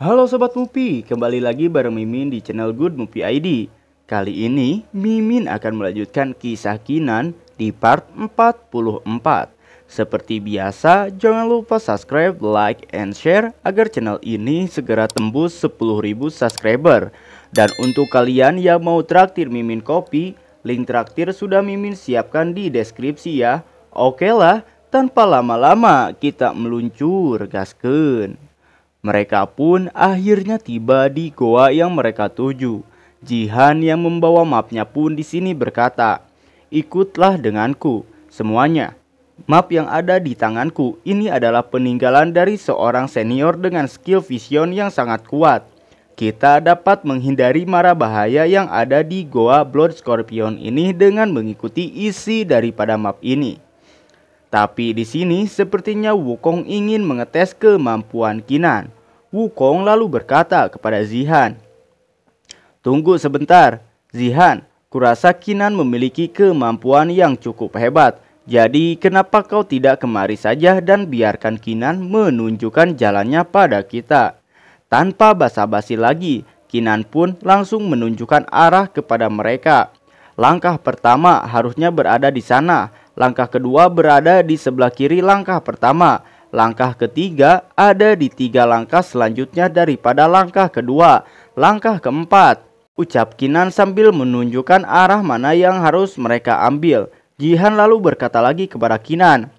Halo Sobat Mupi, kembali lagi bareng Mimin di channel Good Movie ID. Kali ini Mimin akan melanjutkan kisah Kinan di part 44. Seperti biasa, jangan lupa subscribe, like, and share agar channel ini segera tembus 10.000 subscriber. Dan untuk kalian yang mau traktir Mimin kopi, link traktir sudah Mimin siapkan di deskripsi ya. Oke lah, tanpa lama-lama kita meluncur gaskeun. Mereka pun akhirnya tiba di goa yang mereka tuju. Jihan yang membawa mapnya pun di sini berkata, "Ikutlah denganku semuanya. Map yang ada di tanganku ini adalah peninggalan dari seorang senior dengan skill vision yang sangat kuat. Kita dapat menghindari mara bahaya yang ada di goa Blood Scorpion ini dengan mengikuti isi daripada map ini." Tapi di sini sepertinya Wukong ingin mengetes kemampuan Kinan. Wukong lalu berkata kepada Zihan, "Tunggu sebentar, Zihan. Kurasa Kinan memiliki kemampuan yang cukup hebat. Jadi kenapa kau tidak kemari saja dan biarkan Kinan menunjukkan jalannya pada kita?" Tanpa basa-basi lagi, Kinan pun langsung menunjukkan arah kepada mereka. Langkah pertama harusnya berada di sana. Langkah kedua berada di sebelah kiri langkah pertama. Langkah ketiga ada di 3 langkah selanjutnya daripada langkah kedua. Langkah keempat, ucap Kinan sambil menunjukkan arah mana yang harus mereka ambil. Jihan lalu berkata lagi kepada Kinan,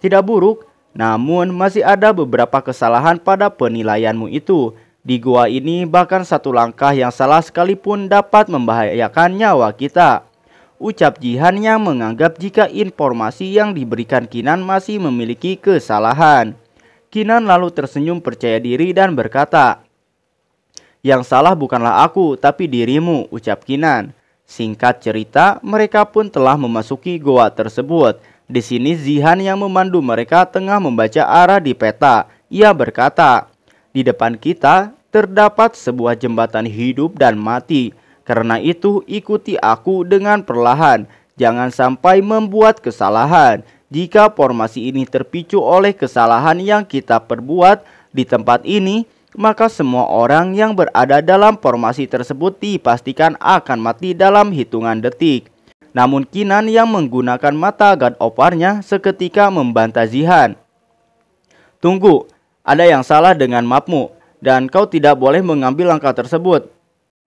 "Tidak buruk, namun masih ada beberapa kesalahan pada penilaianmu itu. Di gua ini bahkan satu langkah yang salah sekalipun dapat membahayakan nyawa kita." Ucap Jihan yang menganggap jika informasi yang diberikan Kinan masih memiliki kesalahan. Kinan lalu tersenyum percaya diri dan berkata, "Yang salah bukanlah aku tapi dirimu," ucap Kinan. Singkat cerita, mereka pun telah memasuki goa tersebut. Di sini Zihan yang memandu mereka tengah membaca arah di peta. Ia berkata, "Di depan kita terdapat sebuah jembatan hidup dan mati. Karena itu ikuti aku dengan perlahan. Jangan sampai membuat kesalahan. Jika formasi ini terpicu oleh kesalahan yang kita perbuat di tempat ini, maka semua orang yang berada dalam formasi tersebut dipastikan akan mati dalam hitungan detik." Namun Kinan yang menggunakan mata God of War-nya seketika membantah Zihan. "Tunggu, ada yang salah dengan mapmu dan kau tidak boleh mengambil langkah tersebut."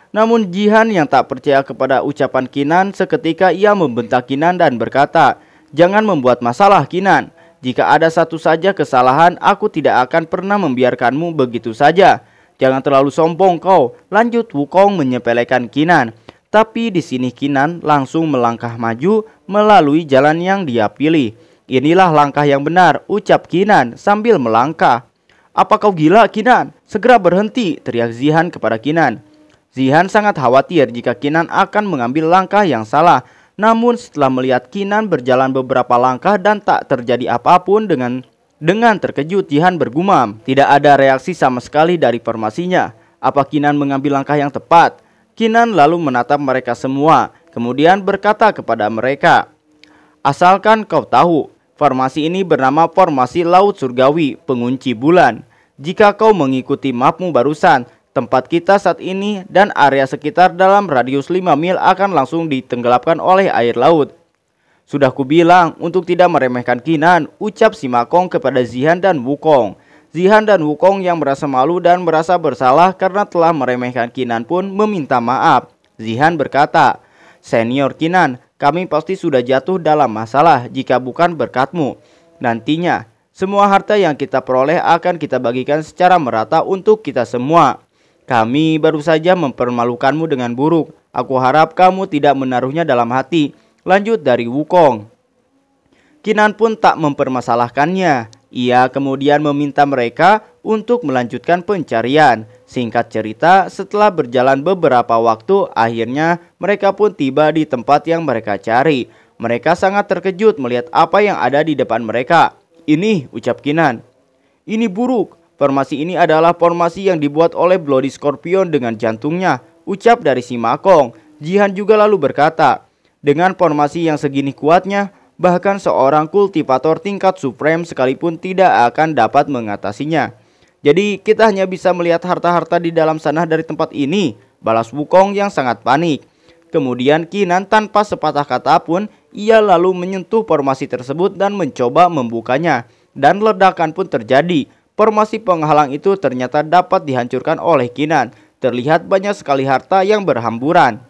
Namun Jihan yang tak percaya kepada ucapan Kinan seketika ia membentak Kinan dan berkata, "Jangan membuat masalah Kinan. Jika ada satu saja kesalahan, aku tidak akan pernah membiarkanmu begitu saja. Jangan terlalu sombong kau," lanjut Wukong menyepelekan Kinan. Tapi di sini Kinan langsung melangkah maju melalui jalan yang dia pilih. "Inilah langkah yang benar," ucap Kinan sambil melangkah. "Apa kau gila Kinan? Segera berhenti," teriak Zihan kepada Kinan. Zihan sangat khawatir jika Kinan akan mengambil langkah yang salah. Namun setelah melihat Kinan berjalan beberapa langkah dan tak terjadi apapun, dengan terkejut Zihan bergumam, "Tidak ada reaksi sama sekali dari formasinya. Apa Kinan mengambil langkah yang tepat?" Kinan lalu menatap mereka semua, kemudian berkata kepada mereka, "Asalkan kau tahu, formasi ini bernama formasi Laut Surgawi, pengunci bulan. Jika kau mengikuti mapmu barusan, tempat kita saat ini dan area sekitar dalam radius 5 mil akan langsung ditenggelamkan oleh air laut." "Sudah kubilang untuk tidak meremehkan Kinan," ucap Simakong kepada Zihan dan Wukong. Zihan dan Wukong yang merasa malu dan merasa bersalah karena telah meremehkan Kinan pun meminta maaf. Zihan berkata, "Senior Kinan, kami pasti sudah jatuh dalam masalah jika bukan berkatmu. Nantinya, semua harta yang kita peroleh akan kita bagikan secara merata untuk kita semua. Kami baru saja mempermalukanmu dengan buruk. Aku harap kamu tidak menaruhnya dalam hati," lanjut dari Wukong. Kinan pun tak mempermasalahkannya. Ia kemudian meminta mereka untuk melanjutkan pencarian. Singkat cerita, setelah berjalan beberapa waktu, akhirnya mereka pun tiba di tempat yang mereka cari. Mereka sangat terkejut melihat apa yang ada di depan mereka. "Ini," ucap Kinan, "ini buruk. Formasi ini adalah formasi yang dibuat oleh Bloody Scorpion dengan jantungnya," ucap dari Simakong. Jihan juga lalu berkata, "Dengan formasi yang segini kuatnya, bahkan seorang kultivator tingkat supreme sekalipun tidak akan dapat mengatasinya. Jadi kita hanya bisa melihat harta-harta di dalam sana dari tempat ini, balas Wukong yang sangat panik. Kemudian Qinan tanpa sepatah kata pun, ia lalu menyentuh formasi tersebut dan mencoba membukanya. Dan ledakan pun terjadi. Formasi penghalang itu ternyata dapat dihancurkan oleh Qinan. Terlihat banyak sekali harta yang berhamburan.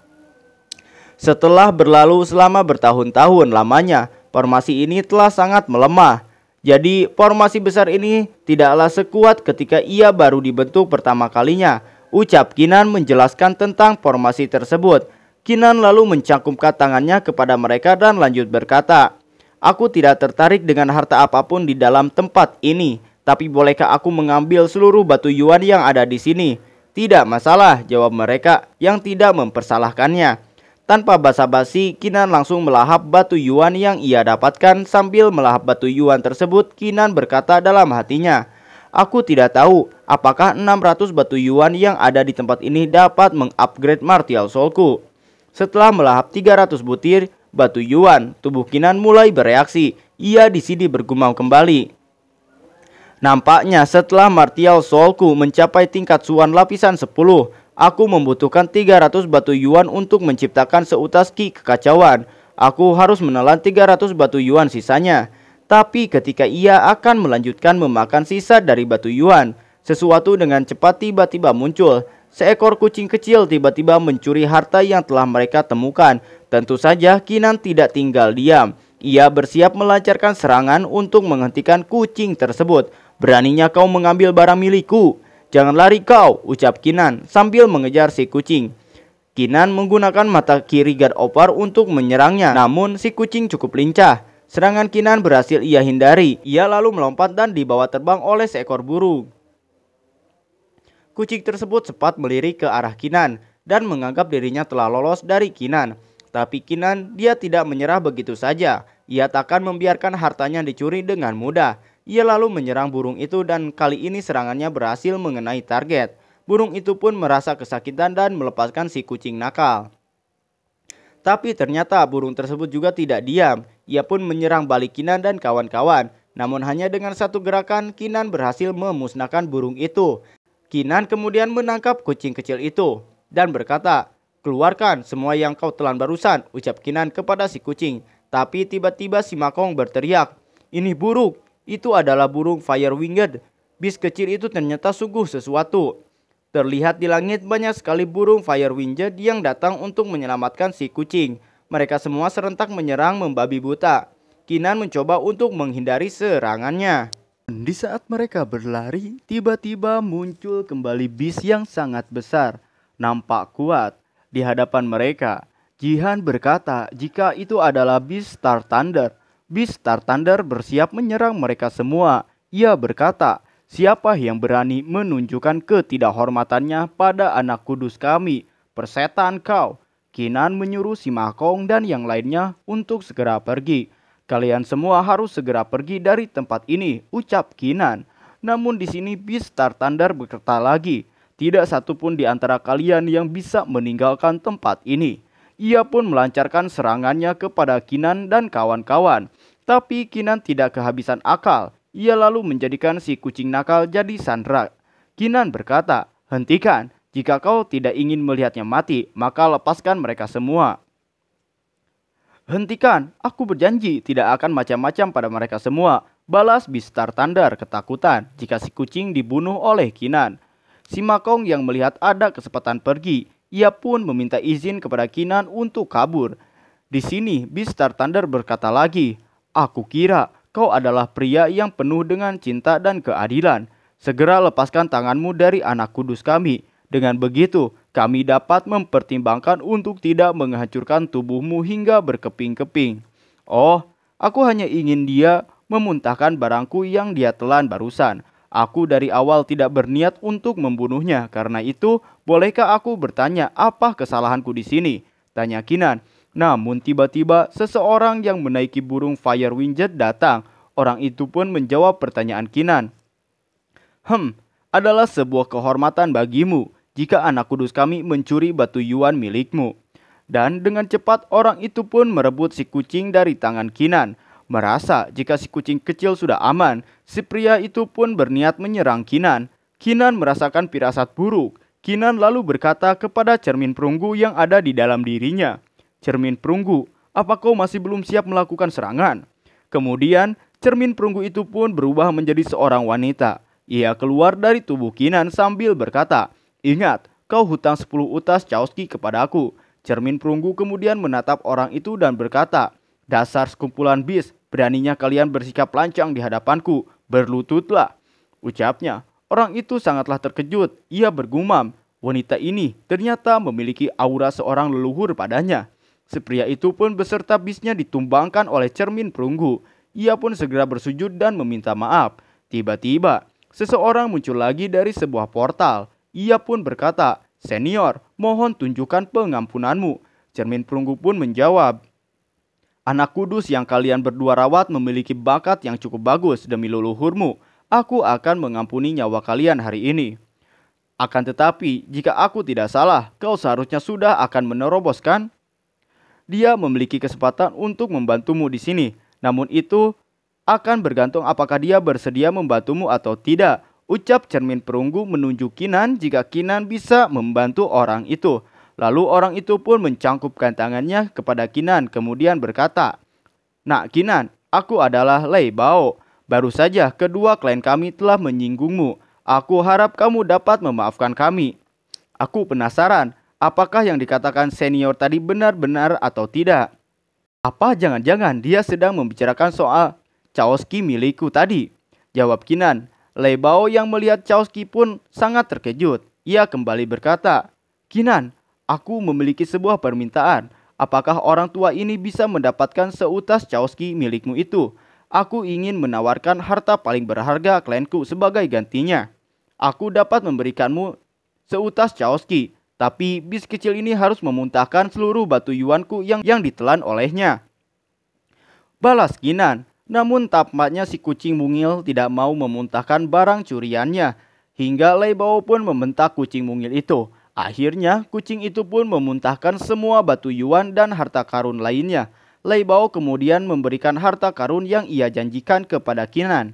Setelah berlalu selama bertahun-tahun lamanya, formasi ini telah sangat melemah. Jadi formasi besar ini tidaklah sekuat ketika ia baru dibentuk pertama kalinya. Ucap Qinan menjelaskan tentang formasi tersebut. Qinan lalu mencangkupkan tangannya kepada mereka dan lanjut berkata, "Aku tidak tertarik dengan harta apapun di dalam tempat ini, tapi bolehkah aku mengambil seluruh batu yuan yang ada di sini?" "Tidak masalah," jawab mereka yang tidak mempersalahkannya. Tanpa basa-basi, Qinan langsung melahap batu yuan yang ia dapatkan. Sambil melahap batu yuan tersebut, Qinan berkata dalam hatinya, "Aku tidak tahu apakah 600 batu yuan yang ada di tempat ini dapat mengupgrade martial soulku." Setelah melahap 300 butir batu yuan, tubuh Qinan mulai bereaksi. Ia di sini bergumam kembali. "Nampaknya setelah martial soulku mencapai tingkat Suan lapisan 10, aku membutuhkan 300 batu yuan untuk menciptakan seutas ki kekacauan. Aku harus menelan 300 batu yuan sisanya." Tapi ketika ia akan melanjutkan memakan sisa dari batu yuan, sesuatu dengan cepat tiba-tiba muncul. Seekor kucing kecil tiba-tiba mencuri harta yang telah mereka temukan. Tentu saja Qinan tidak tinggal diam. Ia bersiap melancarkan serangan untuk menghentikan kucing tersebut. "Beraninya kau mengambil barang milikku? Jangan lari kau," ucap Qinan sambil mengejar si kucing. Qinan menggunakan mata kiri God of War untuk menyerangnya, namun si kucing cukup lincah. Serangan Qinan berhasil ia hindari. Ia lalu melompat dan dibawa terbang oleh seekor burung. Kucing tersebut cepat melirik ke arah Qinan dan menganggap dirinya telah lolos dari Qinan. Tapi Qinan, dia tidak menyerah begitu saja. Ia takkan membiarkan hartanya dicuri dengan mudah. Ia lalu menyerang burung itu dan kali ini serangannya berhasil mengenai target. Burung itu pun merasa kesakitan dan melepaskan si kucing nakal. Tapi ternyata burung tersebut juga tidak diam. Ia pun menyerang balik Qinan dan kawan-kawan. Namun hanya dengan satu gerakan, Qinan berhasil memusnahkan burung itu. Qinan kemudian menangkap kucing kecil itu dan berkata, "Keluarkan semua yang kau telan barusan," ucap Qinan kepada si kucing. Tapi tiba-tiba si Makong berteriak, "Ini buruk, itu adalah burung Fire Winged. Bis kecil itu ternyata sungguh sesuatu." Terlihat di langit banyak sekali burung Fire Winged yang datang untuk menyelamatkan si kucing. Mereka semua serentak menyerang membabi buta. Qinan mencoba untuk menghindari serangannya. Di saat mereka berlari, tiba-tiba muncul kembali bis yang sangat besar, nampak kuat di hadapan mereka. Jihan berkata jika itu adalah bis Star Thunder. Bis Star Thunder bersiap menyerang mereka semua. Ia berkata, "Siapa yang berani menunjukkan ketidakhormatannya pada anak kudus kami? Persetan kau!" Qinan menyuruh si Makong dan yang lainnya untuk segera pergi. "Kalian semua harus segera pergi dari tempat ini," ucap Qinan. Namun di sini bis Star Thunder berkata lagi, "Tidak satupun di antara kalian yang bisa meninggalkan tempat ini." Ia pun melancarkan serangannya kepada Qinan dan kawan-kawan. Tapi Qinan tidak kehabisan akal. Ia lalu menjadikan si kucing nakal jadi sandera. Qinan berkata, "Hentikan, jika kau tidak ingin melihatnya mati, maka lepaskan mereka semua." "Hentikan, aku berjanji tidak akan macam-macam pada mereka semua," balas bis Star Thunder ketakutan jika si kucing dibunuh oleh Qinan. Si Makong yang melihat ada kesempatan pergi, ia pun meminta izin kepada Qinan untuk kabur. Di sini bis Star Thunder berkata lagi, "Aku kira kau adalah pria yang penuh dengan cinta dan keadilan. Segera lepaskan tanganmu dari anak kudus kami. Dengan begitu, kami dapat mempertimbangkan untuk tidak menghancurkan tubuhmu hingga berkeping-keping." "Oh, aku hanya ingin dia memuntahkan barangku yang dia telan barusan. Aku dari awal tidak berniat untuk membunuhnya. Karena itu, bolehkah aku bertanya apa kesalahanku di sini?" tanya Qinan. Namun tiba-tiba seseorang yang menaiki burung Fire Winged datang. Orang itu pun menjawab pertanyaan Qinan. Adalah sebuah kehormatan bagimu jika anak kudus kami mencuri batu yuan milikmu." Dan dengan cepat orang itu pun merebut si kucing dari tangan Qinan. Merasa jika si kucing kecil sudah aman, si pria itu pun berniat menyerang Qinan. Kinan merasakan firasat buruk. Kinan lalu berkata kepada cermin perunggu yang ada di dalam dirinya, "Cermin perunggu, apa kau masih belum siap melakukan serangan?" Kemudian cermin perunggu itu pun berubah menjadi seorang wanita. Ia keluar dari tubuh Kinan sambil berkata, "Ingat, kau hutang 10 utas Chowski kepadaku." Cermin perunggu kemudian menatap orang itu dan berkata, "Dasar sekumpulan bis, beraninya kalian bersikap lancang di hadapanku, berlututlah." Ucapnya. Orang itu sangatlah terkejut. Ia bergumam, wanita ini ternyata memiliki aura seorang leluhur padanya. Si pria itu pun beserta bisnya ditumbangkan oleh cermin perunggu. Ia pun segera bersujud dan meminta maaf. Tiba-tiba, seseorang muncul lagi dari sebuah portal. Ia pun berkata, "Senior, mohon tunjukkan pengampunanmu." Cermin perunggu pun menjawab, "Anak kudus yang kalian berdua rawat memiliki bakat yang cukup bagus demi leluhurmu. Aku akan mengampuni nyawa kalian hari ini. Akan tetapi, jika aku tidak salah, kau seharusnya sudah akan meneroboskan. Dia memiliki kesempatan untuk membantumu di sini. Namun itu akan bergantung apakah dia bersedia membantumu atau tidak." Ucap cermin perunggu menunjuk Kinan jika Kinan bisa membantu orang itu. Lalu orang itu pun mencangkupkan tangannya kepada Kinan kemudian berkata, "Nak Kinan, aku adalah Lei Bao. Baru saja kedua klien kami telah menyinggungmu. Aku harap kamu dapat memaafkan kami." Aku penasaran, apakah yang dikatakan senior tadi benar-benar atau tidak? Apa jangan-jangan dia sedang membicarakan soal Chowski milikku tadi? Jawab Kinan. Lei Bao yang melihat Chowski pun sangat terkejut. Ia kembali berkata, "Kinan, aku memiliki sebuah permintaan. Apakah orang tua ini bisa mendapatkan seutas Chowski milikmu itu? Aku ingin menawarkan harta paling berharga klienku sebagai gantinya. Aku dapat memberikanmu seutas Chowski, tapi bis kecil ini harus memuntahkan seluruh batu yuanku yang ditelan olehnya." Balas Kinan. Namun tampaknya si kucing mungil tidak mau memuntahkan barang curiannya. Hingga Lei Bao pun membentak kucing mungil itu. Akhirnya kucing itu pun memuntahkan semua batu yuan dan harta karun lainnya. Lei Bao kemudian memberikan harta karun yang ia janjikan kepada Kinan.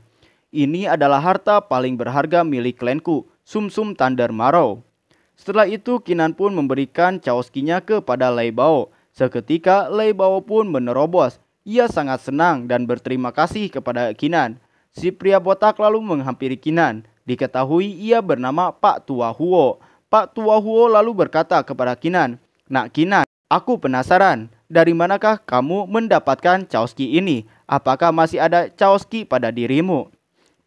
"Ini adalah harta paling berharga milik klienku, Sumsum Thunder Marrow." Setelah itu Kinan pun memberikan Chowski-nya kepada Lei Bao. Seketika Lei Bao pun menerobos. Ia sangat senang dan berterima kasih kepada Kinan. Si pria botak lalu menghampiri Kinan. Diketahui ia bernama Pak Tua Huo. Pak Tua Huo lalu berkata kepada Kinan, "Nak Kinan, aku penasaran, dari manakah kamu mendapatkan Chowski ini? Apakah masih ada Chowski pada dirimu?"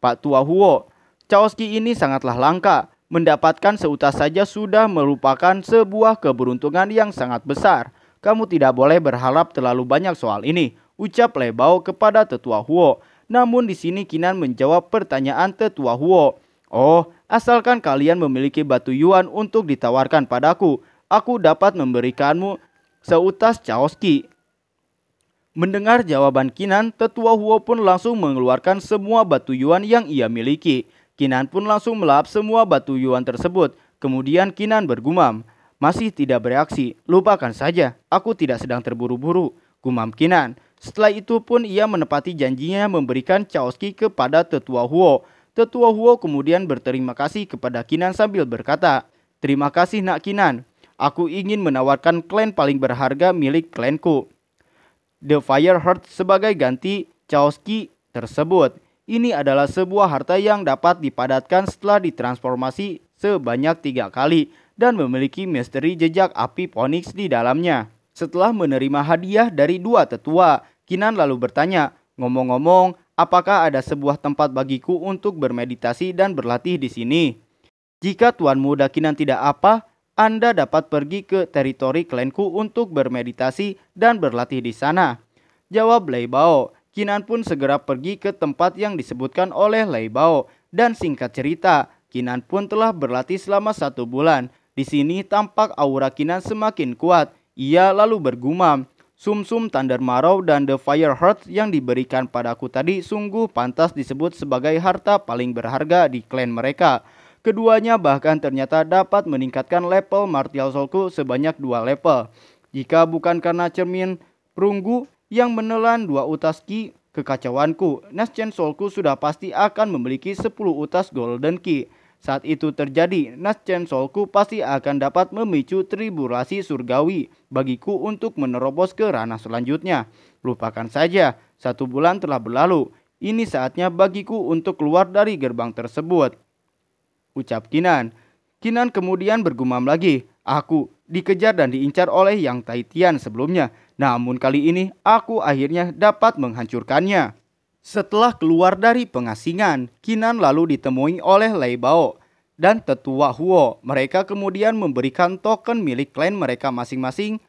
Pak Tua Huo, "Chowski ini sangatlah langka. Mendapatkan seutas saja sudah merupakan sebuah keberuntungan yang sangat besar. Kamu tidak boleh berharap terlalu banyak soal ini," ucap Lei Bao kepada Tetua Huo. Namun di sini Kinan menjawab pertanyaan Tetua Huo. "Oh, asalkan kalian memiliki batu yuan untuk ditawarkan padaku, aku dapat memberikanmu seutas Chowski." Mendengar jawaban Kinan, Tetua Huo pun langsung mengeluarkan semua batu yuan yang ia miliki. Kinan pun langsung melahap semua batu yuan tersebut. Kemudian Kinan bergumam, "Masih tidak bereaksi, lupakan saja, aku tidak sedang terburu-buru," gumam Kinan. Setelah itu pun ia menepati janjinya memberikan Chowski kepada Tetua Huo. Tetua Huo kemudian berterima kasih kepada Kinan sambil berkata, "Terima kasih Nak Kinan, aku ingin menawarkan klan paling berharga milik klanku, The Fire Heart, sebagai ganti Chowski tersebut. Ini adalah sebuah harta yang dapat dipadatkan setelah ditransformasi sebanyak 3 kali dan memiliki misteri jejak api Phoenix di dalamnya." Setelah menerima hadiah dari dua tetua, Kinan lalu bertanya, "Ngomong-ngomong, apakah ada sebuah tempat bagiku untuk bermeditasi dan berlatih di sini? Jika Tuan Muda Kinan tidak apa, Anda dapat pergi ke teritori klanku untuk bermeditasi dan berlatih di sana." Jawab Lei Bao. Kinan pun segera pergi ke tempat yang disebutkan oleh Lei Bao. Dan singkat cerita, Kinan pun telah berlatih selama 1 bulan. Di sini tampak aura Kinan semakin kuat. Ia lalu bergumam, "Sumsum Thunder Marrow dan The Fire Heart yang diberikan padaku tadi sungguh pantas disebut sebagai harta paling berharga di klan mereka. Keduanya bahkan ternyata dapat meningkatkan level martial soulku sebanyak 2 level. Jika bukan karena cermin perunggu yang menelan 2 utas ki kekacauanku, Next Gen Soulku sudah pasti akan memiliki 10 utas Golden Ki. saat itu terjadi, Nascensolku pasti akan dapat memicu tribulasi surgawi bagiku untuk menerobos ke ranah selanjutnya. Lupakan saja, 1 bulan telah berlalu. Ini saatnya bagiku untuk keluar dari gerbang tersebut, ucap Kinan. Kinan kemudian bergumam lagi, aku dikejar dan diincar oleh Yang Taitian sebelumnya. Namun kali ini aku akhirnya dapat menghancurkannya. Setelah keluar dari pengasingan, Kinan lalu ditemui oleh Lei Bao dan Tetua Huo. Mereka kemudian memberikan token milik klan mereka masing-masing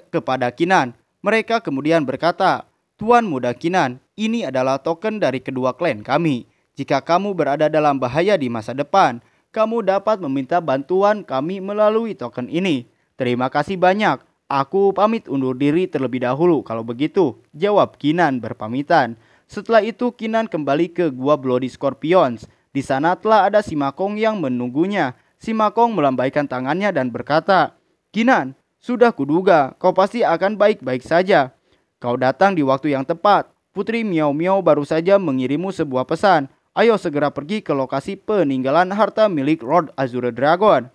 kepada Kinan. Mereka kemudian berkata, Tuan Muda Kinan, ini adalah token dari kedua klan kami. Jika kamu berada dalam bahaya di masa depan, kamu dapat meminta bantuan kami melalui token ini. Terima kasih banyak. Aku pamit undur diri terlebih dahulu kalau begitu, jawab Kinan berpamitan. Setelah itu Kinan kembali ke gua Bloody Scorpions. Di sana telah ada Simakong yang menunggunya. Simakong melambaikan tangannya dan berkata, Kinan, sudah kuduga kau pasti akan baik-baik saja. Kau datang di waktu yang tepat. Putri Miao Miao baru saja mengirimmu sebuah pesan. Ayo segera pergi ke lokasi peninggalan harta milik Lord Azure Dragon.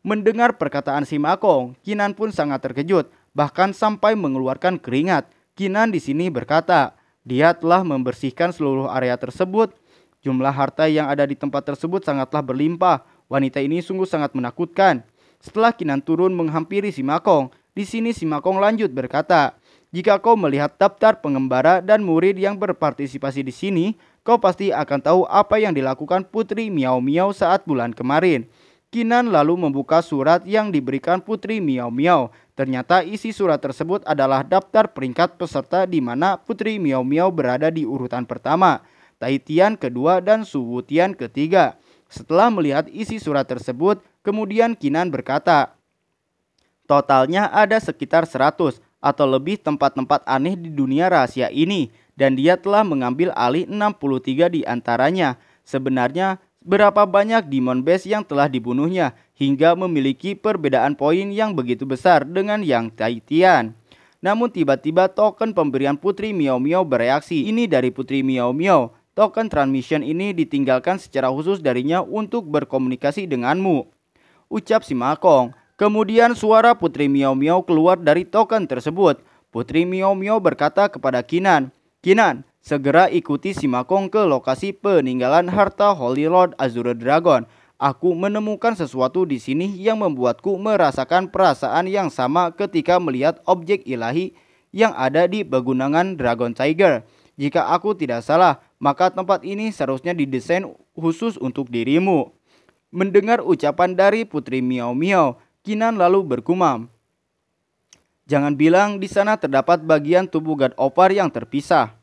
Mendengar perkataan Simakong, Kinan pun sangat terkejut, bahkan sampai mengeluarkan keringat. Kinan di sini berkata, dia telah membersihkan seluruh area tersebut. Jumlah harta yang ada di tempat tersebut sangatlah berlimpah. Wanita ini sungguh sangat menakutkan. Setelah Kinan turun menghampiri Simakong, di sini Simakong lanjut berkata, jika kau melihat daftar pengembara dan murid yang berpartisipasi di sini, kau pasti akan tahu apa yang dilakukan Putri Miao Miao saat bulan kemarin. Kinan lalu membuka surat yang diberikan Putri Miao Miao. Ternyata isi surat tersebut adalah daftar peringkat peserta di mana Putri Miao Miao berada di urutan pertama, Taitian kedua, dan Su Wutian ketiga. Setelah melihat isi surat tersebut, kemudian Kinan berkata, totalnya ada sekitar 100 atau lebih tempat-tempat aneh di dunia rahasia ini, dan dia telah mengambil alih 63 di antaranya. Sebenarnya berapa banyak Demon Base yang telah dibunuhnya hingga memiliki perbedaan poin yang begitu besar dengan Yang Taitian. Namun tiba-tiba token pemberian Putri Miao Miao bereaksi. Ini dari Putri Miao Miao. Token transmission ini ditinggalkan secara khusus darinya untuk berkomunikasi denganmu, ucap Simakong. Kemudian suara Putri Miao Miao keluar dari token tersebut. Putri Miao Miao berkata kepada Kinan, Kinan, segera ikuti Simakong ke lokasi peninggalan harta Holy Lord Azure Dragon. Aku menemukan sesuatu di sini yang membuatku merasakan perasaan yang sama ketika melihat objek ilahi yang ada di pegunungan Dragon Tiger. Jika aku tidak salah, maka tempat ini seharusnya didesain khusus untuk dirimu. Mendengar ucapan dari Putri Miao Miao, Kinan lalu bergumam, jangan bilang di sana terdapat bagian tubuh God of War yang terpisah.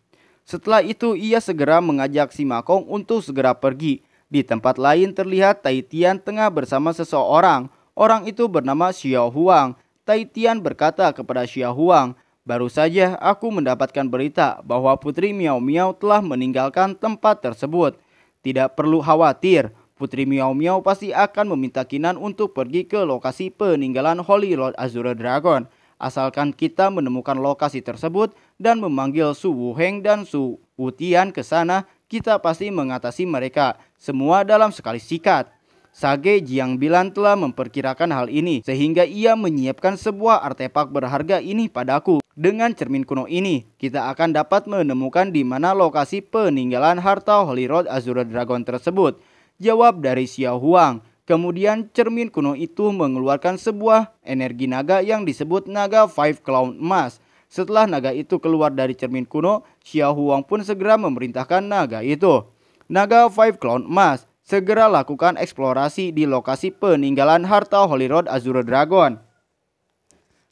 Setelah itu ia segera mengajak Simakong untuk segera pergi. Di tempat lain terlihat Taitian tengah bersama seseorang. Orang itu bernama Xiao Huang. Taitian berkata kepada Xiao Huang, baru saja aku mendapatkan berita bahwa Putri Miao Miao telah meninggalkan tempat tersebut. Tidak perlu khawatir. Putri Miao Miao pasti akan meminta Kinan untuk pergi ke lokasi peninggalan Holy Lord Azure Dragon. Asalkan kita menemukan lokasi tersebut dan memanggil Su Wuheng dan Su Wutian ke sana, kita pasti mengatasi mereka semua dalam sekali sikat. Sage Jiangbilan telah memperkirakan hal ini sehingga ia menyiapkan sebuah artefak berharga ini padaku. Dengan cermin kuno ini, kita akan dapat menemukan di mana lokasi peninggalan harta Holy Lord Azure Dragon tersebut, jawab dari Xiao Huang. Kemudian cermin kuno itu mengeluarkan sebuah energi naga yang disebut naga Five Crown emas. Setelah naga itu keluar dari cermin kuno, Xiao Huang pun segera memerintahkan naga itu, naga Five Crown emas, segera lakukan eksplorasi di lokasi peninggalan harta Holy Lord Azure Dragon.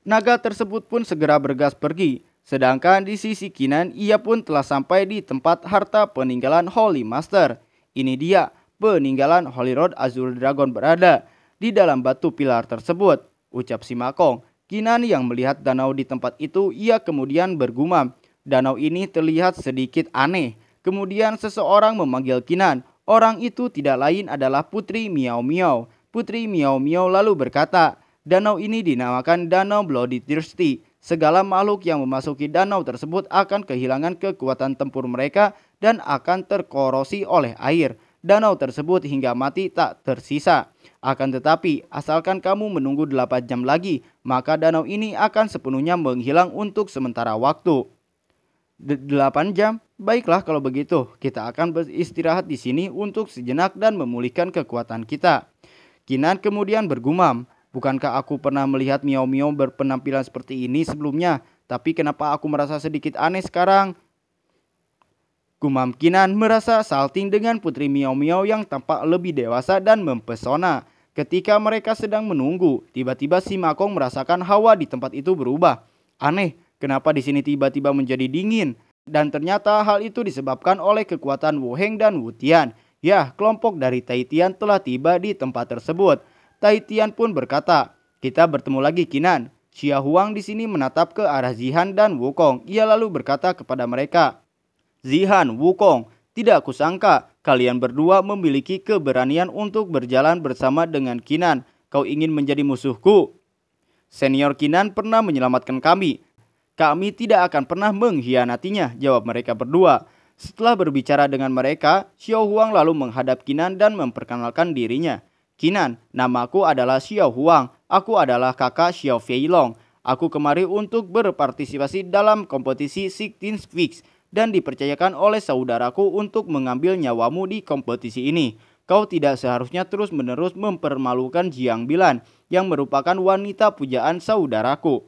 Naga tersebut pun segera bergas pergi. Sedangkan di sisi Kinan, ia pun telah sampai di tempat harta peninggalan Holy Master. Ini dia peninggalan Holy Lord Azure Dragon berada di dalam batu pilar tersebut, ucap Simakong. Kinan yang melihat danau di tempat itu, ia kemudian bergumam, danau ini terlihat sedikit aneh. Kemudian seseorang memanggil Kinan. Orang itu tidak lain adalah Putri Miao Miao. Putri Miao Miao lalu berkata, danau ini dinamakan Danau Bloody Thirsty. Segala makhluk yang memasuki danau tersebut akan kehilangan kekuatan tempur mereka dan akan terkorosi oleh air. danau tersebut hingga mati tak tersisa. Akan tetapi, asalkan kamu menunggu 8 jam lagi, maka danau ini akan sepenuhnya menghilang untuk sementara waktu. 8 jam? Baiklah kalau begitu, kita akan beristirahat di sini untuk sejenak dan memulihkan kekuatan kita. Kinan kemudian bergumam, bukankah aku pernah melihat Miao Miao berpenampilan seperti ini sebelumnya? Tapi kenapa aku merasa sedikit aneh sekarang? Gumam Kinan merasa salting dengan putri Miao Miao yang tampak lebih dewasa dan mempesona. Ketika mereka sedang menunggu, tiba-tiba si Makong merasakan hawa di tempat itu berubah. Aneh, kenapa di sini tiba-tiba menjadi dingin? Dan ternyata hal itu disebabkan oleh kekuatan Wu Heng dan Wu Tian. Ya, kelompok dari Tai Tian telah tiba di tempat tersebut. Tai Tian pun berkata, "Kita bertemu lagi, Kinan." Xia Huang di sini menatap ke arah Zihan dan Wukong. Ia lalu berkata kepada mereka, "Zihan, Wukong, tidak kusangka kalian berdua memiliki keberanian untuk berjalan bersama dengan Kinan. Kau ingin menjadi musuhku? Senior Kinan pernah menyelamatkan kami. Kami tidak akan pernah mengkhianatinya," jawab mereka berdua. Setelah berbicara dengan mereka, Xiao Huang lalu menghadap Kinan dan memperkenalkan dirinya. "Kinan, namaku adalah Xiao Huang. Aku adalah kakak Xiao Feilong. Aku kemari untuk berpartisipasi dalam kompetisi 16 Weeks dan dipercayakan oleh saudaraku untuk mengambil nyawamu di kompetisi ini. Kau tidak seharusnya terus-menerus mempermalukan Jiang Bilan yang merupakan wanita pujaan saudaraku.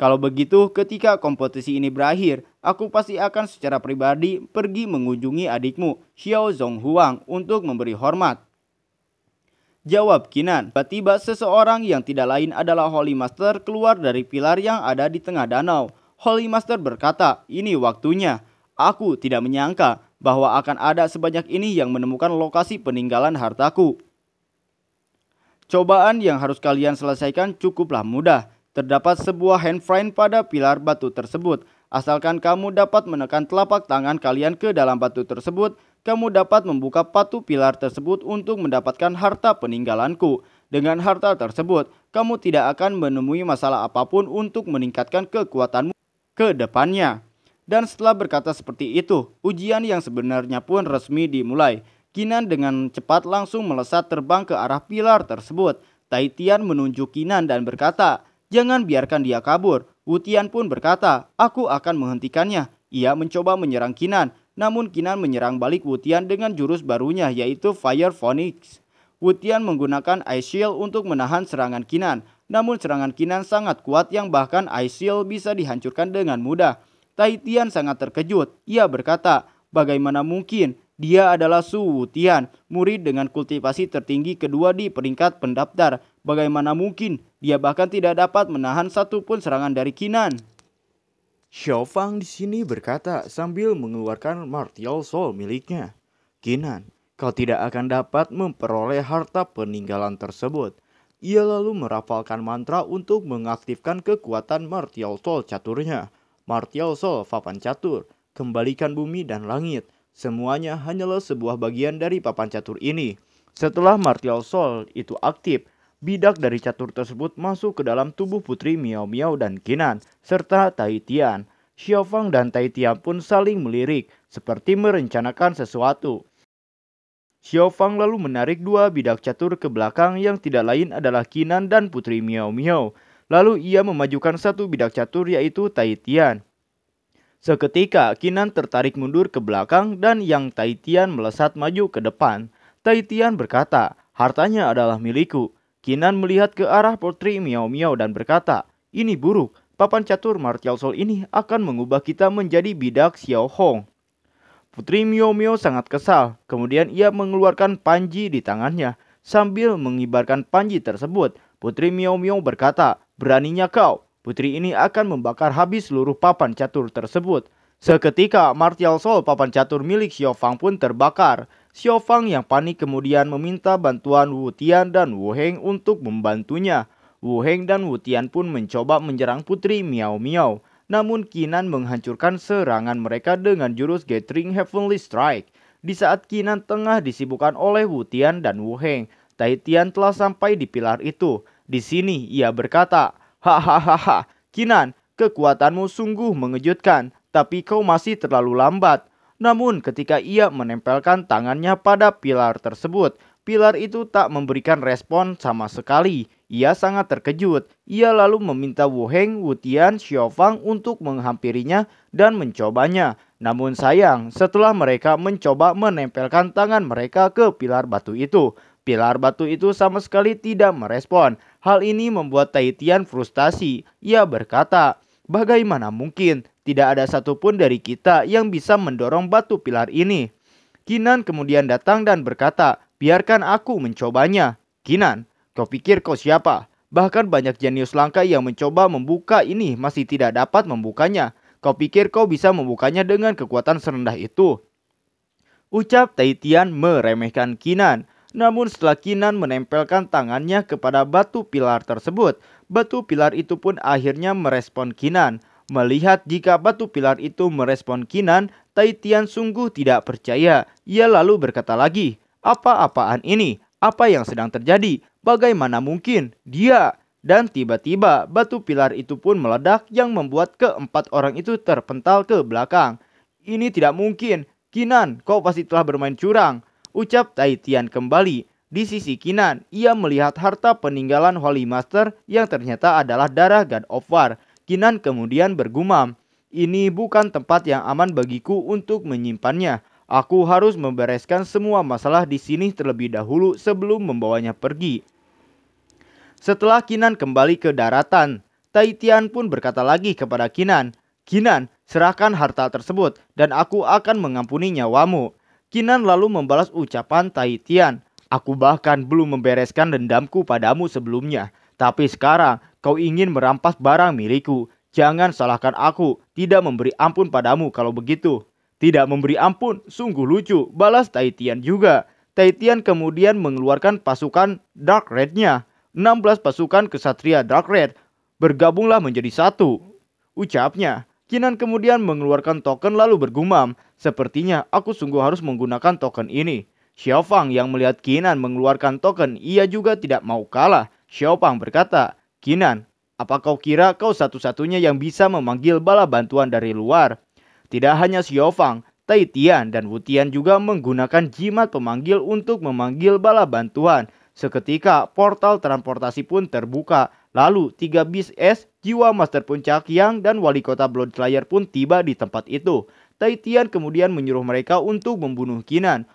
Kalau begitu, ketika kompetisi ini berakhir, aku pasti akan secara pribadi pergi mengunjungi adikmu, Xiao Zonghuang, untuk memberi hormat," jawab Kinan. Tiba-tiba seseorang yang tidak lain adalah Holy Master keluar dari pilar yang ada di tengah danau. Holy Master berkata, "Ini waktunya. Aku tidak menyangka bahwa akan ada sebanyak ini yang menemukan lokasi peninggalan hartaku. Cobaan yang harus kalian selesaikan cukuplah mudah. Terdapat sebuah handframe pada pilar batu tersebut. Asalkan kamu dapat menekan telapak tangan kalian ke dalam batu tersebut, kamu dapat membuka patung pilar tersebut untuk mendapatkan harta peninggalanku. Dengan harta tersebut, kamu tidak akan menemui masalah apapun untuk meningkatkan kekuatanmu ke depannya." Dan setelah berkata seperti itu, ujian yang sebenarnya pun resmi dimulai. Kinan dengan cepat langsung melesat terbang ke arah pilar tersebut. Tai Tian menunjuk Kinan dan berkata, "Jangan biarkan dia kabur." Wu Tian pun berkata, "Aku akan menghentikannya." Ia mencoba menyerang Kinan, namun Kinan menyerang balik Wu Tian dengan jurus barunya yaitu Fire Phoenix. Wu Tian menggunakan Ice Shield untuk menahan serangan Kinan, namun serangan Kinan sangat kuat yang bahkan Ice Shield bisa dihancurkan dengan mudah. Tai Tian sangat terkejut. Ia berkata, bagaimana mungkin? Dia adalah Su Wu Tian, murid dengan kultivasi tertinggi kedua di peringkat pendaftar. Bagaimana mungkin? Dia bahkan tidak dapat menahan satupun serangan dari Kinan. Xiao Fang di sini berkata sambil mengeluarkan Martial Soul miliknya. "Kinan, kau tidak akan dapat memperoleh harta peninggalan tersebut." Ia lalu merapalkan mantra untuk mengaktifkan kekuatan Martial Soul caturnya. Martial Soul papan catur, kembalikan bumi dan langit. Semuanya hanyalah sebuah bagian dari papan catur ini. Setelah Martial Soul itu aktif, bidak dari catur tersebut masuk ke dalam tubuh putri Miao Miao dan Kinan, serta Tai Tian. Xiao Fang dan Tai Tian pun saling melirik, seperti merencanakan sesuatu. Xiao Fang lalu menarik dua bidak catur ke belakang yang tidak lain adalah Kinan dan putri Miao Miao. Lalu ia memajukan satu bidak catur yaitu Tai Tian. Seketika Kinan tertarik mundur ke belakang dan yang Tai Tian melesat maju ke depan. Tai Tian berkata, "Hartanya adalah milikku." Kinan melihat ke arah putri Miao Miao dan berkata, "Ini buruk. Papan catur Martial Soul ini akan mengubah kita menjadi bidak Xiao Hong." Putri Miao Miao sangat kesal. Kemudian ia mengeluarkan panji di tangannya. Sambil mengibarkan panji tersebut, Putri Miao Miao berkata, "Beraninya kau, putri ini akan membakar habis seluruh papan catur tersebut." Seketika Martial Soul papan catur milik Xiao Fang pun terbakar. Xiao Fang yang panik kemudian meminta bantuan Wu Tian dan Wu Heng untuk membantunya. Wu Heng dan Wu Tian pun mencoba menyerang putri Miao Miao. Namun Kinan menghancurkan serangan mereka dengan jurus Gathering Heavenly Strike. Di saat Kinan tengah disibukkan oleh Wu Tian dan Wu Heng, Tai Tian telah sampai di pilar itu. Di sini ia berkata, "Hahaha, Kinan, kekuatanmu sungguh mengejutkan, tapi kau masih terlalu lambat." Namun ketika ia menempelkan tangannya pada pilar tersebut, pilar itu tak memberikan respon sama sekali. Ia sangat terkejut. Ia lalu meminta Wu Heng, Wu Tian, Xiaofang untuk menghampirinya dan mencobanya. Namun sayang, setelah mereka mencoba menempelkan tangan mereka ke pilar batu itu, pilar batu itu sama sekali tidak merespon. Hal ini membuat Tai Tian frustasi. Ia berkata, "Bagaimana mungkin? Tidak ada satupun dari kita yang bisa mendorong batu pilar ini." Kinan kemudian datang dan berkata, "Biarkan aku mencobanya." "Kinan, kau pikir kau siapa? Bahkan banyak jenius langka yang mencoba membuka ini masih tidak dapat membukanya. Kau pikir kau bisa membukanya dengan kekuatan serendah itu?" Ucap Tai Tian meremehkan Kinan. Namun setelah Kinan menempelkan tangannya kepada batu pilar tersebut, batu pilar itu pun akhirnya merespon Kinan. Melihat jika batu pilar itu merespon Kinan, Tai Tian sungguh tidak percaya. Ia lalu berkata lagi, "Apa-apaan ini? Apa yang sedang terjadi? Bagaimana mungkin? Dia..." Dan tiba-tiba batu pilar itu pun meledak yang membuat keempat orang itu terpental ke belakang. "Ini tidak mungkin. Kinan, kau pasti telah bermain curang," ucap Tai Tian kembali. Di sisi Kinan, ia melihat harta peninggalan Holy Master yang ternyata adalah darah God of War. Kinan kemudian bergumam, "Ini bukan tempat yang aman bagiku untuk menyimpannya. Aku harus membereskan semua masalah di sini terlebih dahulu sebelum membawanya pergi." Setelah Kinan kembali ke daratan, Tai Tian pun berkata lagi kepada Kinan, "Kinan, serahkan harta tersebut dan aku akan mengampuni nyawamu." Kinan lalu membalas ucapan Tai Tian, "Aku bahkan belum membereskan dendamku padamu sebelumnya. Tapi sekarang kau ingin merampas barang milikku. Jangan salahkan aku, tidak memberi ampun padamu kalau begitu." "Tidak memberi ampun, sungguh lucu," balas Tai Tian juga. Tai Tian kemudian mengeluarkan pasukan Dark Red-nya. 16 pasukan kesatria Dark Red bergabunglah menjadi satu, ucapnya. Kinan kemudian mengeluarkan token lalu bergumam, "Sepertinya aku sungguh harus menggunakan token ini." Xiaofang yang melihat Kinan mengeluarkan token, ia juga tidak mau kalah. Xiaofang berkata, "Kinan, apa kau kira kau satu-satunya yang bisa memanggil bala bantuan dari luar?" Tidak hanya Xiaofang, Tai Tian dan Wu Tian juga menggunakan jimat pemanggil untuk memanggil bala bantuan. Seketika portal transportasi pun terbuka. Lalu 3 bis es, jiwa Master Puncak Yang dan wali kota Blood Slayer pun tiba di tempat itu. Tai Tian kemudian menyuruh mereka untuk membunuh Kinan.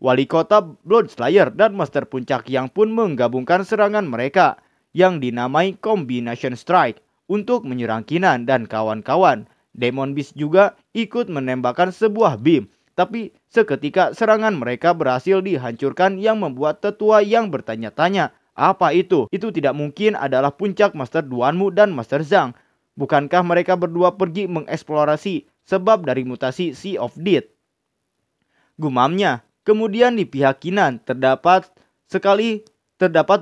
Wali kota Blood Slayer dan Master Puncak Yang pun menggabungkan serangan mereka yang dinamai Combination Strike untuk menyerang Kinan dan kawan-kawan. Demon Beast juga ikut menembakkan sebuah beam. Tapi seketika serangan mereka berhasil dihancurkan yang membuat tetua yang bertanya-tanya, "Apa itu? Itu tidak mungkin adalah puncak Master Duanmu dan Master Zhang. Bukankah mereka berdua pergi mengeksplorasi sebab dari mutasi Sea of Death?" Gumamnya. Kemudian di pihak Kinan terdapat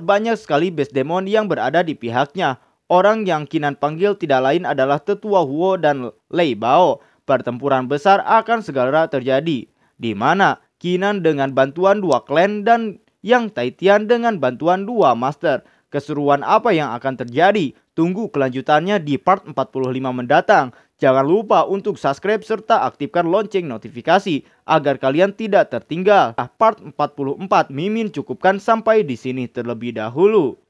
banyak sekali base demon yang berada di pihaknya. Orang yang Kinan panggil tidak lain adalah tetua Huo dan Lei Bao. Pertempuran besar akan segera terjadi, di mana Kinan dengan bantuan 2 klan dan yang Tai Tian dengan bantuan 2 master. Keseruan apa yang akan terjadi? Tunggu kelanjutannya di part 45 mendatang. Jangan lupa untuk subscribe serta aktifkan lonceng notifikasi agar kalian tidak tertinggal. Part 44 Mimin cukupkan sampai di sini terlebih dahulu.